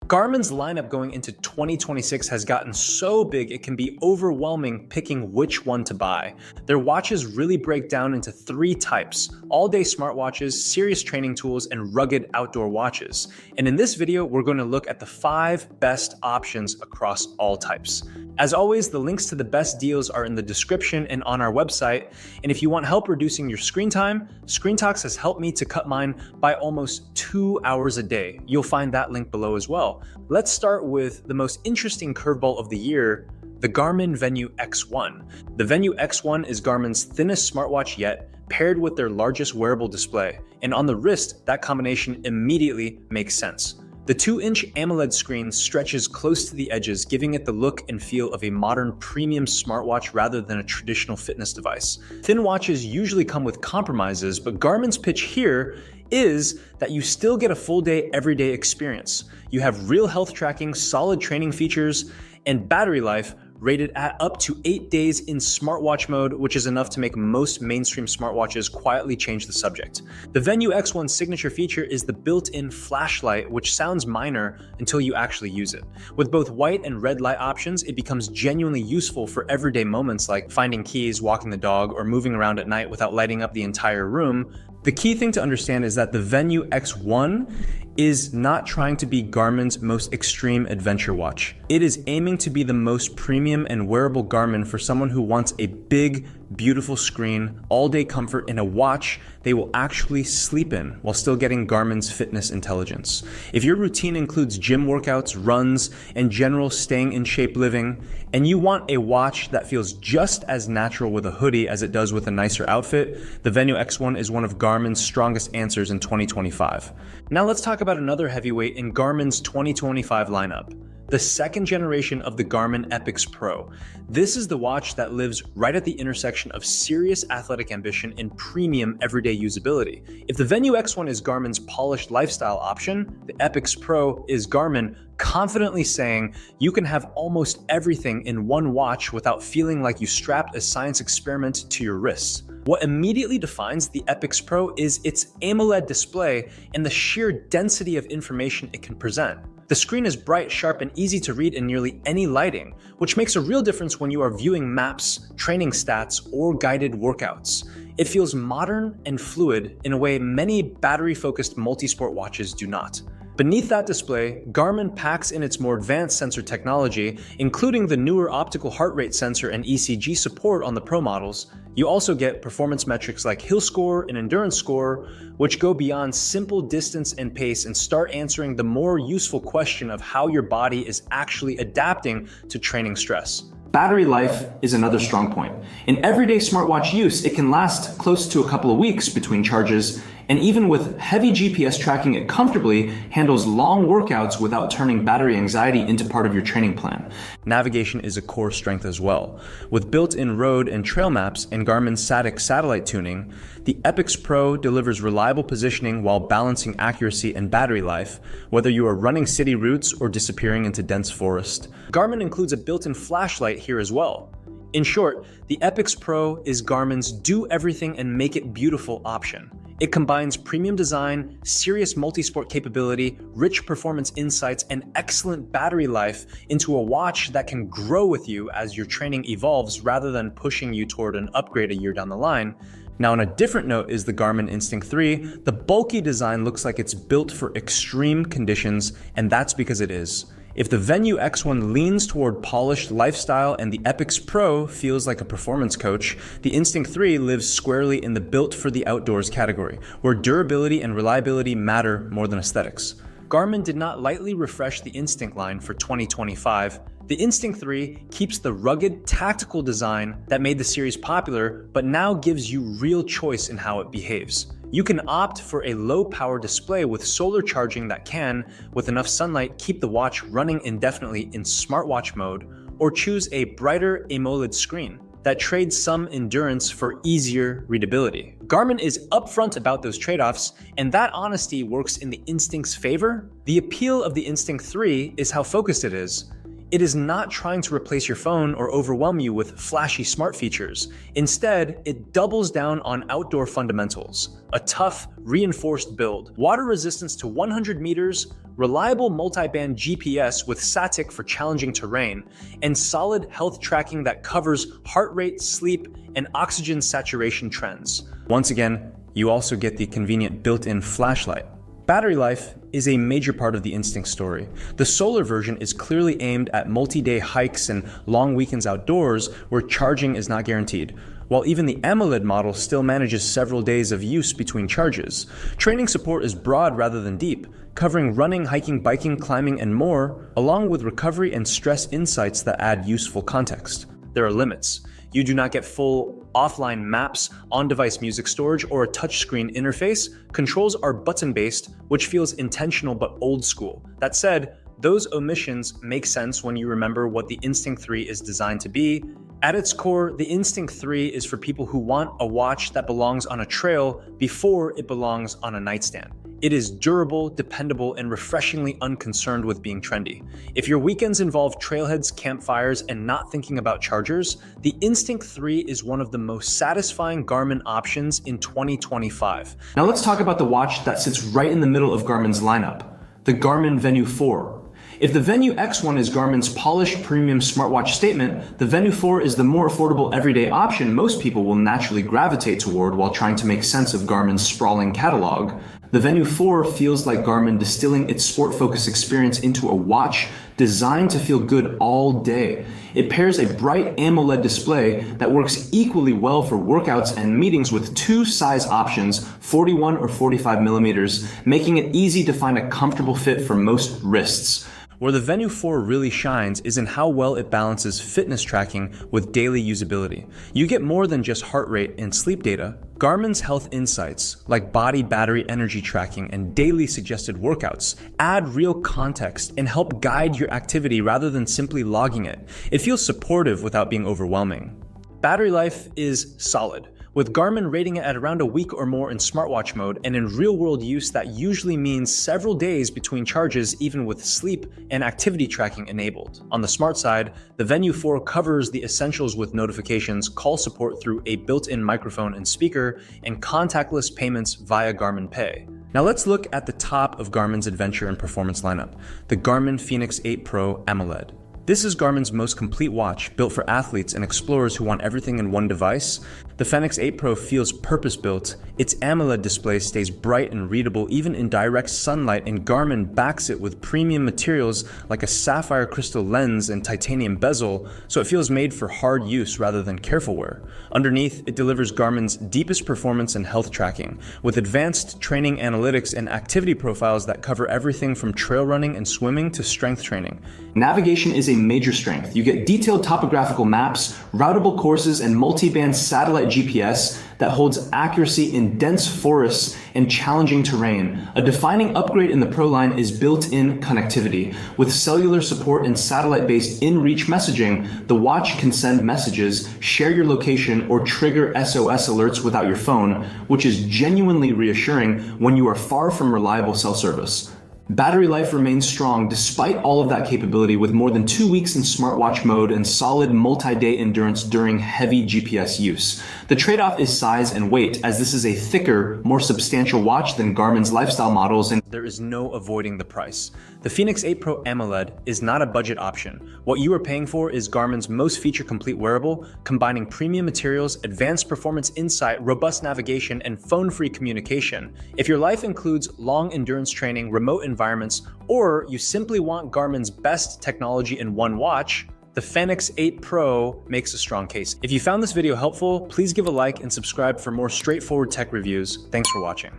Garmin's lineup going into 2026 has gotten so big it can be overwhelming picking which one to buy. Their watches really break down into three types: all-day smartwatches, serious training tools, and rugged outdoor watches. And in this video, we're going to look at the 5 best options across all types. As always, the links to the best deals are in the description and on our website. And if you want help reducing your screen time, Screen Talks has helped me to cut mine by almost 2 hours a day. You'll find that link below as well. Let's start with the most interesting curveball of the year, the Garmin Venue X1. The Venue X1 is Garmin's thinnest smartwatch yet, paired with their largest wearable display. And on the wrist, that combination immediately makes sense. The 2-inch AMOLED screen stretches close to the edges, giving it the look and feel of a modern premium smartwatch rather than a traditional fitness device. Thin watches usually come with compromises, but Garmin's pitch here is that you still get a full day, everyday experience. You have real health tracking, solid training features, and battery life rated at up to 8 days in smartwatch mode, which is enough to make most mainstream smartwatches quietly change the subject. The Venue X1's signature feature is the built-in flashlight, which sounds minor until you actually use it. With both white and red light options, it becomes genuinely useful for everyday moments like finding keys, walking the dog, or moving around at night without lighting up the entire room. The key thing to understand is that the Venue X1 is not trying to be Garmin's most extreme adventure watch. It is aiming to be the most premium and wearable Garmin for someone who wants a big, beautiful screen, all-day comfort, and a watch they will actually sleep in while still getting Garmin's fitness intelligence. If your routine includes gym workouts, runs, and general staying in shape living, and you want a watch that feels just as natural with a hoodie as it does with a nicer outfit, the Venue X1 is one of Garmin's strongest answers in 2025. Now let's talk about another heavyweight in Garmin's 2025 lineup, the second generation of the Garmin Epix Pro. This is the watch that lives right at the intersection of serious athletic ambition and premium everyday usability. If the Venue X1 is Garmin's polished lifestyle option, the Epix Pro is Garmin confidently saying you can have almost everything in one watch without feeling like you strapped a science experiment to your wrists. What immediately defines the Epix Pro is its AMOLED display and the sheer density of information it can present. The screen is bright, sharp, and easy to read in nearly any lighting, which makes a real difference when you are viewing maps, training stats, or guided workouts. It feels modern and fluid in a way many battery-focused multi-sport watches do not. Beneath that display, Garmin packs in its more advanced sensor technology, including the newer optical heart rate sensor and ECG support on the Pro models. You also get performance metrics like Hill Score and Endurance Score, which go beyond simple distance and pace and start answering the more useful question of how your body is actually adapting to training stress. Battery life is another strong point. In everyday smartwatch use, it can last close to a couple of weeks between charges, and even with heavy GPS tracking, it comfortably handles long workouts without turning battery anxiety into part of your training plan. Navigation is a core strength as well. With built-in road and trail maps and Garmin's static satellite tuning, the Epix Pro delivers reliable positioning while balancing accuracy and battery life, whether you are running city routes or disappearing into dense forest. Garmin includes a built-in flashlight here as well. In short, the Epix Pro is Garmin's do everything and make it beautiful option. It combines premium design, serious multi-sport capability, rich performance insights, and excellent battery life into a watch that can grow with you as your training evolves rather than pushing you toward an upgrade a year down the line. Now, on a different note is the Garmin Instinct 3. The bulky design looks like it's built for extreme conditions, and that's because it is. If the Venue X1 leans toward polished lifestyle and the Epix Pro feels like a performance coach, the Instinct 3 lives squarely in the built for the outdoors category, where durability and reliability matter more than aesthetics. Garmin did not lightly refresh the Instinct line for 2025. The Instinct 3 keeps the rugged, tactical design that made the series popular, but now gives you real choice in how it behaves. You can opt for a low-power display with solar charging that can, with enough sunlight, keep the watch running indefinitely in smartwatch mode, or choose a brighter AMOLED screen that trades some endurance for easier readability. Garmin is upfront about those trade-offs, and that honesty works in the Instinct's favor. The appeal of the Instinct 3 is how focused it is. It is not trying to replace your phone or overwhelm you with flashy smart features. Instead, it doubles down on outdoor fundamentals, a tough, reinforced build, water resistance to 100 meters, reliable multi-band GPS with static for challenging terrain, and solid health tracking that covers heart rate, sleep, and oxygen saturation trends. Once again, you also get the convenient built-in flashlight. Battery life is a major part of the Instinct story. The solar version is clearly aimed at multi-day hikes and long weekends outdoors where charging is not guaranteed, while even the AMOLED model still manages several days of use between charges. Training support is broad rather than deep, covering running, hiking, biking, climbing, and more, along with recovery and stress insights that add useful context. There are limits. You do not get full offline maps, on-device music storage, or a touchscreen interface. Controls are button-based, which feels intentional but old school. That said, those omissions make sense when you remember what the Instinct 3 is designed to be. At its core, the Instinct 3 is for people who want a watch that belongs on a trail before it belongs on a nightstand. It is durable, dependable, and refreshingly unconcerned with being trendy. If your weekends involve trailheads, campfires, and not thinking about chargers, the Instinct 3 is one of the most satisfying Garmin options in 2025. Now let's talk about the watch that sits right in the middle of Garmin's lineup, the Garmin Venue 4. If the Venue X1 is Garmin's polished premium smartwatch statement, the Venue 4 is the more affordable everyday option most people will naturally gravitate toward while trying to make sense of Garmin's sprawling catalog. The Venue 4 feels like Garmin distilling its sport-focused experience into a watch designed to feel good all day. It pairs a bright AMOLED display that works equally well for workouts and meetings with two size options, 41 or 45 millimeters, making it easy to find a comfortable fit for most wrists. Where the Venue 4 really shines is in how well it balances fitness tracking with daily usability. You get more than just heart rate and sleep data. Garmin's health insights, like body battery energy tracking and daily suggested workouts, add real context and help guide your activity rather than simply logging it. It feels supportive without being overwhelming. Battery life is solid, with Garmin rating it at around a week or more in smartwatch mode, and in real-world use that usually means several days between charges even with sleep and activity tracking enabled. On the smart side, the Venue 4 covers the essentials with notifications, call support through a built-in microphone and speaker, and contactless payments via Garmin Pay. Now let's look at the top of Garmin's adventure and performance lineup, the Garmin Fenix 8 Pro AMOLED. This is Garmin's most complete watch, built for athletes and explorers who want everything in one device. The Fenix 8 Pro feels purpose-built. Its AMOLED display stays bright and readable even in direct sunlight, and Garmin backs it with premium materials like a sapphire crystal lens and titanium bezel, so it feels made for hard use rather than careful wear. Underneath, it delivers Garmin's deepest performance and health tracking, with advanced training analytics and activity profiles that cover everything from trail running and swimming to strength training. Navigation is a major strength. You get detailed topographical maps, routable courses, and multi-band satellite GPS that holds accuracy in dense forests and challenging terrain. A defining upgrade in the Pro line is built-in connectivity. With cellular support and satellite-based in-reach messaging, the watch can send messages, share your location, or trigger SOS alerts without your phone, which is genuinely reassuring when you are far from reliable cell service. Battery life remains strong despite all of that capability, with more than 2 weeks in smartwatch mode and solid multi-day endurance during heavy GPS use. The trade-off is size and weight, as this is a thicker, more substantial watch than Garmin's lifestyle models, and there is no avoiding the price. The Fenix 8 Pro AMOLED is not a budget option. What you are paying for is Garmin's most feature-complete wearable, combining premium materials, advanced performance insight, robust navigation, and phone-free communication. If your life includes long endurance training, remote environments, or you simply want Garmin's best technology in one watch, the Fenix 8 Pro makes a strong case. If you found this video helpful, please give a like and subscribe for more straightforward tech reviews. Thanks for watching.